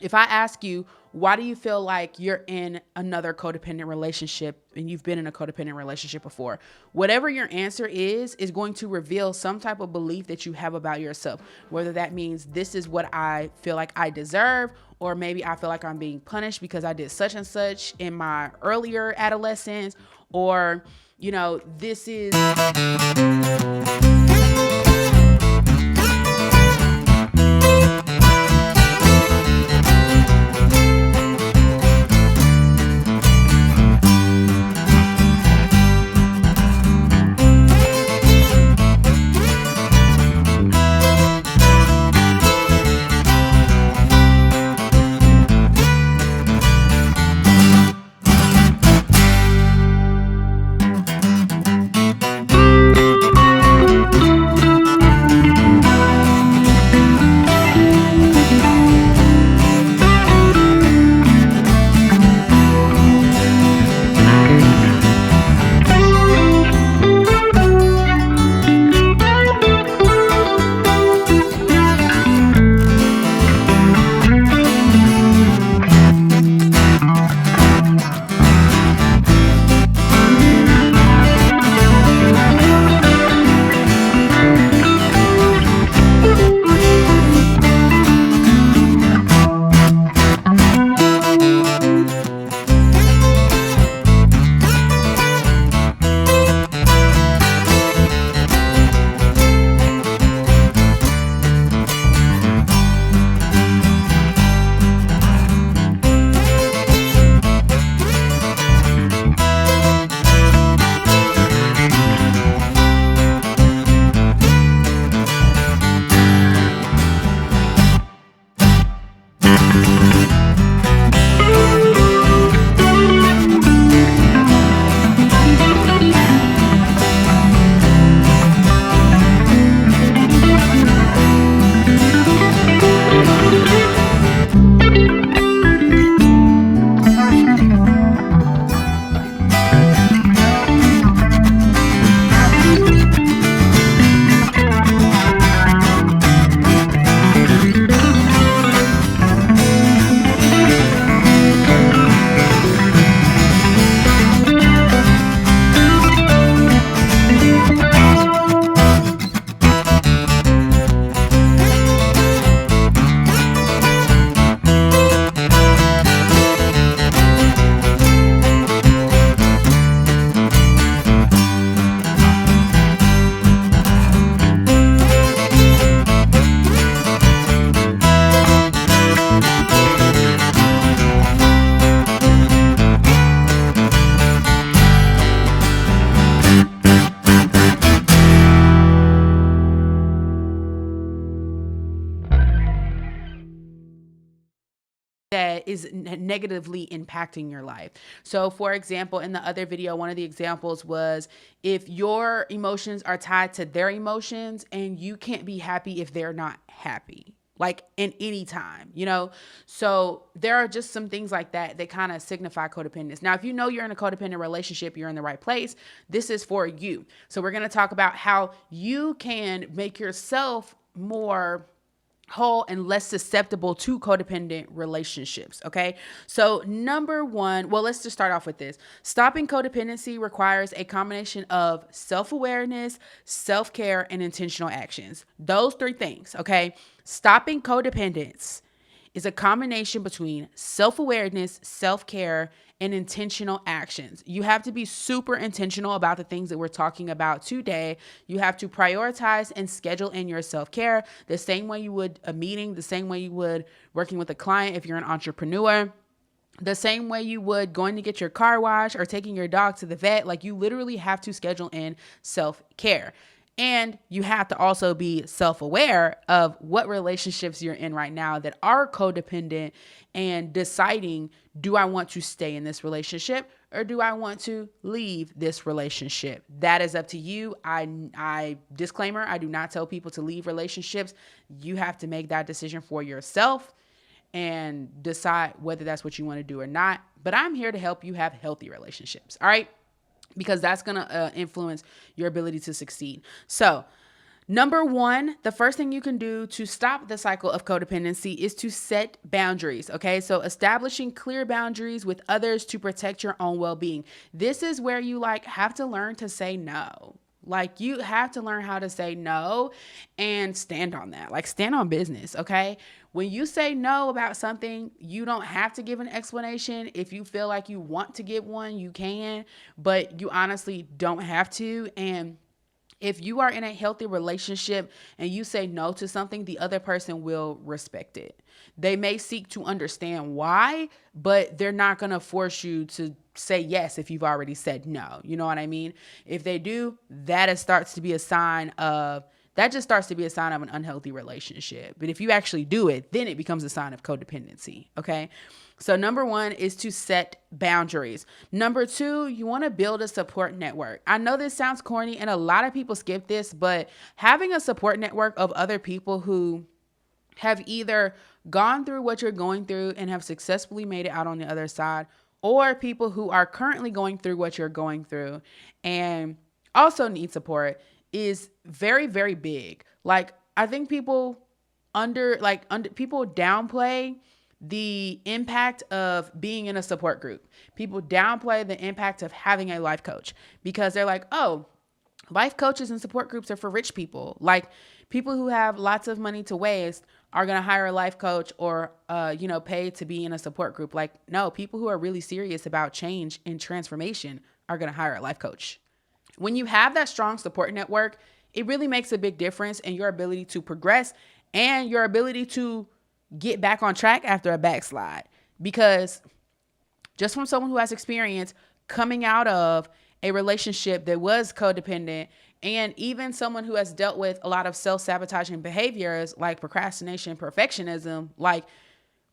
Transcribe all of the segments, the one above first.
If I ask you, why do you feel like you're in another codependent relationship and you've been in a codependent relationship before? Whatever your answer is going to reveal some type of belief that you have about yourself. Whether that means this is what I feel like I deserve, or maybe I feel like I'm being punished because I did such and such in my earlier adolescence, or, this is that is negatively impacting your life. So, for example, in the other video, one of the examples was if your emotions are tied to their emotions and you can't be happy if they're not happy, like in any time. So there are just some things like that that kind of signify codependence. Now, if you know you're in a codependent relationship, you're in the right place. This is for you. So we're going to talk about how you can make yourself more whole and less susceptible to codependent relationships. Okay. So, number one, well, let's just start off with this. Stopping codependency requires a combination of self awareness, self care, and intentional actions. Those three things. Okay. Stopping codependence is a combination between self awareness, self care, and intentional actions. You have to be super intentional about the things that we're talking about today. You have to prioritize and schedule in your self care the same way you would a meeting, the same way you would working with a client if you're an entrepreneur. The same way you would going to get your car washed or taking your dog to the vet. Like, you literally have to schedule in self care. And you have to also be self-aware of what relationships you're in right now that are codependent, and deciding, do I want to stay in this relationship or do I want to leave this relationship? That is up to you. I disclaimer, I do not tell people to leave relationships. You have to make that decision for yourself and decide whether that's what you want to do or not. But I'm here to help you have healthy relationships. All right. Because that's going to influence your ability to succeed. So, Number one, the first thing you can do to stop the cycle of codependency is to set boundaries. Okay. So establishing clear boundaries with others to protect your own well being. This is where you have to learn to say no. Like you have to learn how to say no and stand on that. Like stand on business. Okay. When you say no about something, you don't have to give an explanation. If you feel like you want to give one, you can, but you honestly don't have to. And if you are in a healthy relationship and you say no to something, the other person will respect it. They may seek to understand why, but they're not going to force you to say yes if you've already said no. You know what I mean? If they do, that starts to be a sign of an unhealthy relationship. But if you actually do it, then it becomes a sign of codependency. Okay. So number one is to set boundaries. Number two, you want to build a support network. I know this sounds corny and a lot of people skip this, but having a support network of other people who have either gone through what you're going through and have successfully made it out on the other side, or people who are currently going through what you're going through and also need support is very, very big. Like I think people people downplay the impact of being in a support group. People downplay the impact of having a life coach because they're like, oh, life coaches and support groups are for rich people. Like people who have lots of money to waste are going to hire a life coach or, pay to be in a support group. Like, no, people who are really serious about change and transformation are going to hire a life coach. When you have that strong support network, it really makes a big difference in your ability to progress and your ability to get back on track after a backslide. Because just from someone who has experience coming out of a relationship that was codependent, and even someone who has dealt with a lot of self-sabotaging behaviors like procrastination, perfectionism, like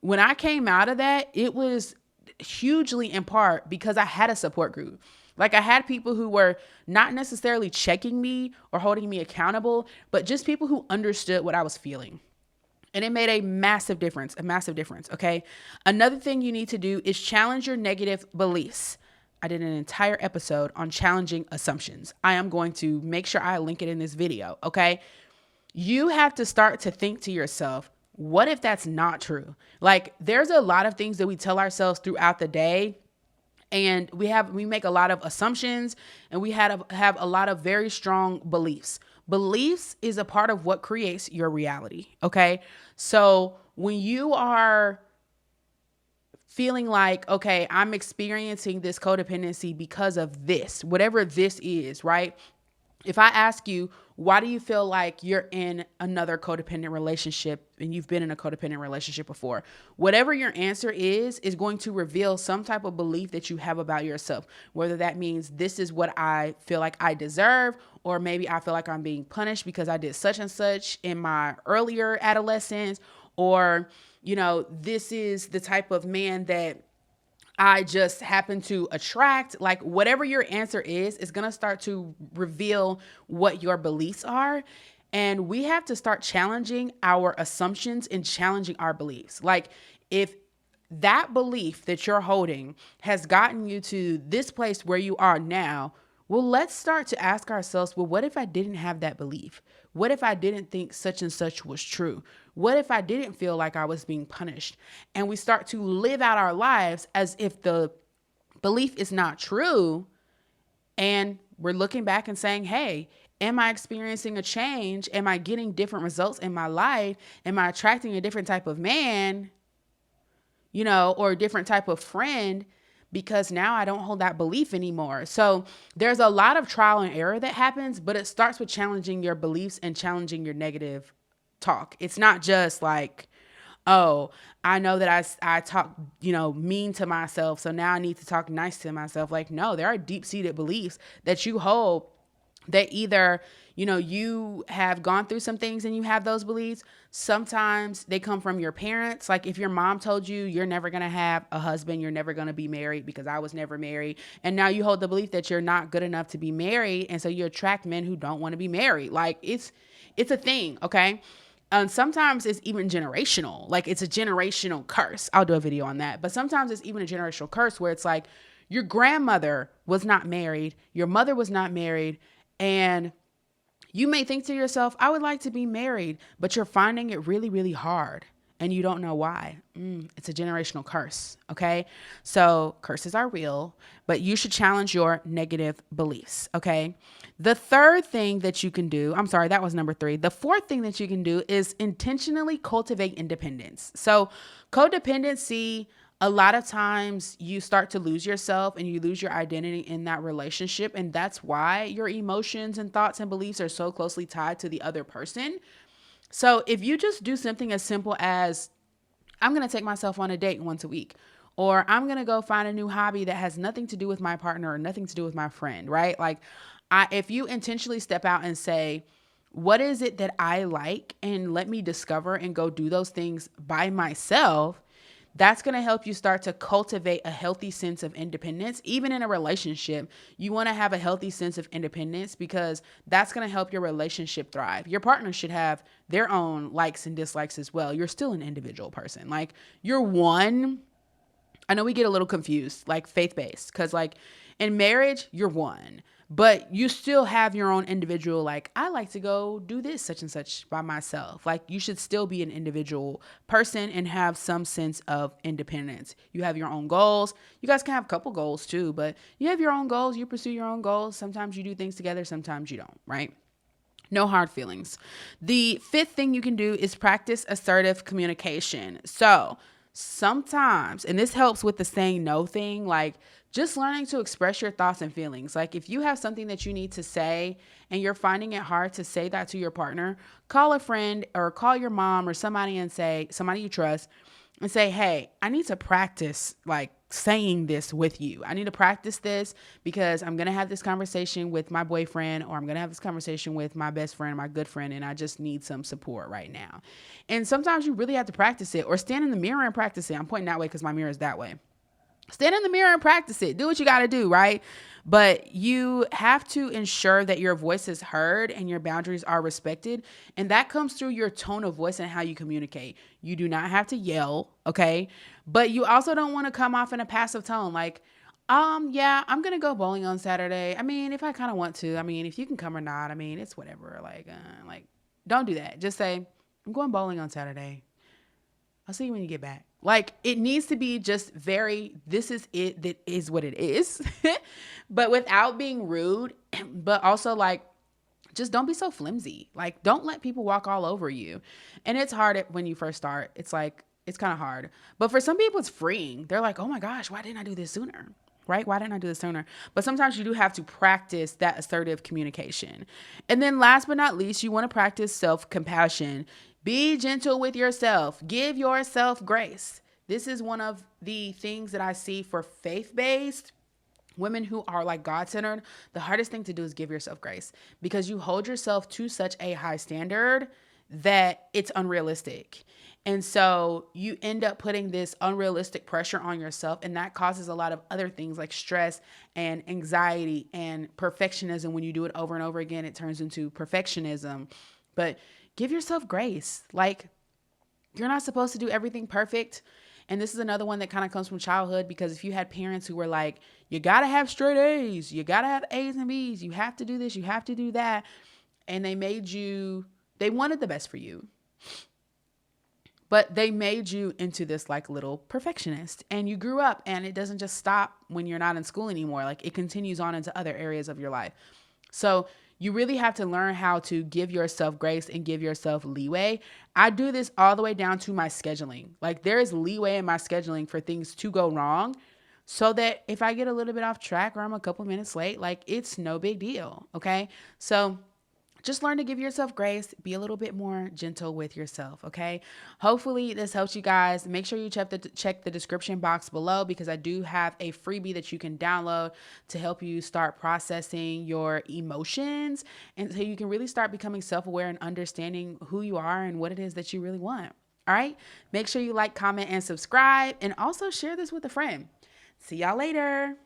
when I came out of that, it was hugely in part because I had a support group. Like I had people who were not necessarily checking me or holding me accountable, but just people who understood what I was feeling. And it made a massive difference, okay? Another thing you need to do is challenge your negative beliefs. I did an entire episode on challenging assumptions. I am going to make sure I link it in this video, okay? You have to start to think to yourself, what if that's not true? Like there's a lot of things that we tell ourselves throughout the day, and we make a lot of assumptions, and we have a lot of very strong beliefs. Beliefs is a part of what creates your reality. Okay. So when you are feeling like, okay, I'm experiencing this codependency because of this, whatever this is, right? If I ask you, why do you feel like you're in another codependent relationship and you've been in a codependent relationship before? Whatever your answer is going to reveal some type of belief that you have about yourself, whether that means this is what I feel like I deserve, or maybe I feel like I'm being punished because I did such and such in my earlier adolescence, or, this is the type of man that I just happen to attract. Like whatever your answer is going to start to reveal what your beliefs are. And we have to start challenging our assumptions and challenging our beliefs. Like if that belief that you're holding has gotten you to this place where you are now, well, let's start to ask ourselves, well, what if I didn't have that belief? What if I didn't think such and such was true? What if I didn't feel like I was being punished? And we start to live out our lives as if the belief is not true. And we're looking back and saying, hey, am I experiencing a change? Am I getting different results in my life? Am I attracting a different type of man, or a different type of friend? Because now I don't hold that belief anymore. So there's a lot of trial and error that happens, but it starts with challenging your beliefs and challenging your negative talk. It's not just like, oh, I know that I talk, mean to myself, so now I need to talk nice to myself. Like, no, there are deep-seated beliefs that you hold that either, you have gone through some things and you have those beliefs. Sometimes they come from your parents. Like if your mom told you you're never going to have a husband, you're never going to be married because I was never married. And now you hold the belief that you're not good enough to be married. And so you attract men who don't want to be married. Like it's a thing. Okay. And sometimes it's even generational. Like it's a generational curse. I'll do a video on that. But sometimes it's even a generational curse where it's like your grandmother was not married. Your mother was not married. And You may think to yourself, I would like to be married, but you're finding it really, really hard and you don't know why. It's a generational curse, okay? So curses are real, but you should challenge your negative beliefs, okay? The third thing that you can do, I'm sorry, that was number 3. The fourth thing that you can do is intentionally cultivate independence. So codependency, a lot of times you start to lose yourself and you lose your identity in that relationship. And that's why your emotions and thoughts and beliefs are so closely tied to the other person. So if you just do something as simple as, I'm going to take myself on a date once a week, or I'm going to go find a new hobby that has nothing to do with my partner or nothing to do with my friend, right? Like, if you intentionally step out and say, what is it that I like, and let me discover and go do those things by myself, that's going to help you start to cultivate a healthy sense of independence. Even in a relationship, you want to have a healthy sense of independence because that's going to help your relationship thrive. Your partner should have their own likes and dislikes as well. You're still an individual person. Like, you're one. I know we get a little confused, like faith-based, because like in marriage, you're one, but you still have your own individual, like, I like to go do this such and such by myself. Like, you should still be an individual person and have some sense of independence. You have your own goals. You guys can have a couple goals too, but you have your own goals. You pursue your own goals. Sometimes you do things together, sometimes you don't, right? No hard feelings. The fifth thing you can do is practice assertive communication. So sometimes, and this helps with the saying no thing, like just learning to express your thoughts and feelings. Like if you have something that you need to say and you're finding it hard to say that to your partner, call a friend or call your mom or somebody and say, somebody you trust, and say, hey, I need to practice like saying this with you. I need to practice this because I'm going to have this conversation with my boyfriend, or I'm going to have this conversation with my best friend, my good friend, and I just need some support right now. And sometimes you really have to practice it, or stand in the mirror and practice it. I'm pointing that way because my mirror is that way. Stand in the mirror and practice it. Do what you got to do, right? But you have to ensure that your voice is heard and your boundaries are respected. And that comes through your tone of voice and how you communicate. You do not have to yell, okay? But you also don't want to come off in a passive tone like, yeah, I'm going to go bowling on Saturday. I mean, if I kind of want to, I mean, if you can come or not, I mean, it's whatever. Like, don't do that. Just say, I'm going bowling on Saturday. I'll see you when you get back. Like, it needs to be just very, this is it, that is what it is, but without being rude, but also like, just don't be so flimsy. Like, don't let people walk all over you. And it's hard when you first start. It's like, it's kind of hard. But for some people, it's freeing. They're like, oh my gosh, why didn't I do this sooner? Right? Why didn't I do this sooner? But sometimes you do have to practice that assertive communication. And then last but not least, you want to practice self-compassion. Be gentle with yourself. Give yourself grace. This is one of the things that I see for faith-based women who are like God-centered. The hardest thing to do is give yourself grace because you hold yourself to such a high standard that it's unrealistic. And so you end up putting this unrealistic pressure on yourself, and that causes a lot of other things like stress and anxiety and perfectionism. When you do it over and over again, it turns into perfectionism. But give yourself grace. Like, you're not supposed to do everything perfect. And this is another one that kind of comes from childhood, because if you had parents who were like, you got to have straight A's, you got to have A's and B's, you have to do this, you have to do that. And they wanted the best for you, but they made you into this like little perfectionist, and you grew up, and it doesn't just stop when you're not in school anymore. Like, it continues on into other areas of your life. So you really have to learn how to give yourself grace and give yourself leeway. I do this all the way down to my scheduling. Like, there is leeway in my scheduling for things to go wrong, so that if I get a little bit off track or I'm a couple minutes late, like, it's no big deal. Okay. So just learn to give yourself grace. Be a little bit more gentle with yourself, okay? Hopefully this helps you guys. Make sure you check the description box below, because I do have a freebie that you can download to help you start processing your emotions, and so you can really start becoming self-aware and understanding who you are and what it is that you really want. All right? Make sure you like, comment, and subscribe, and also share this with a friend. See y'all later.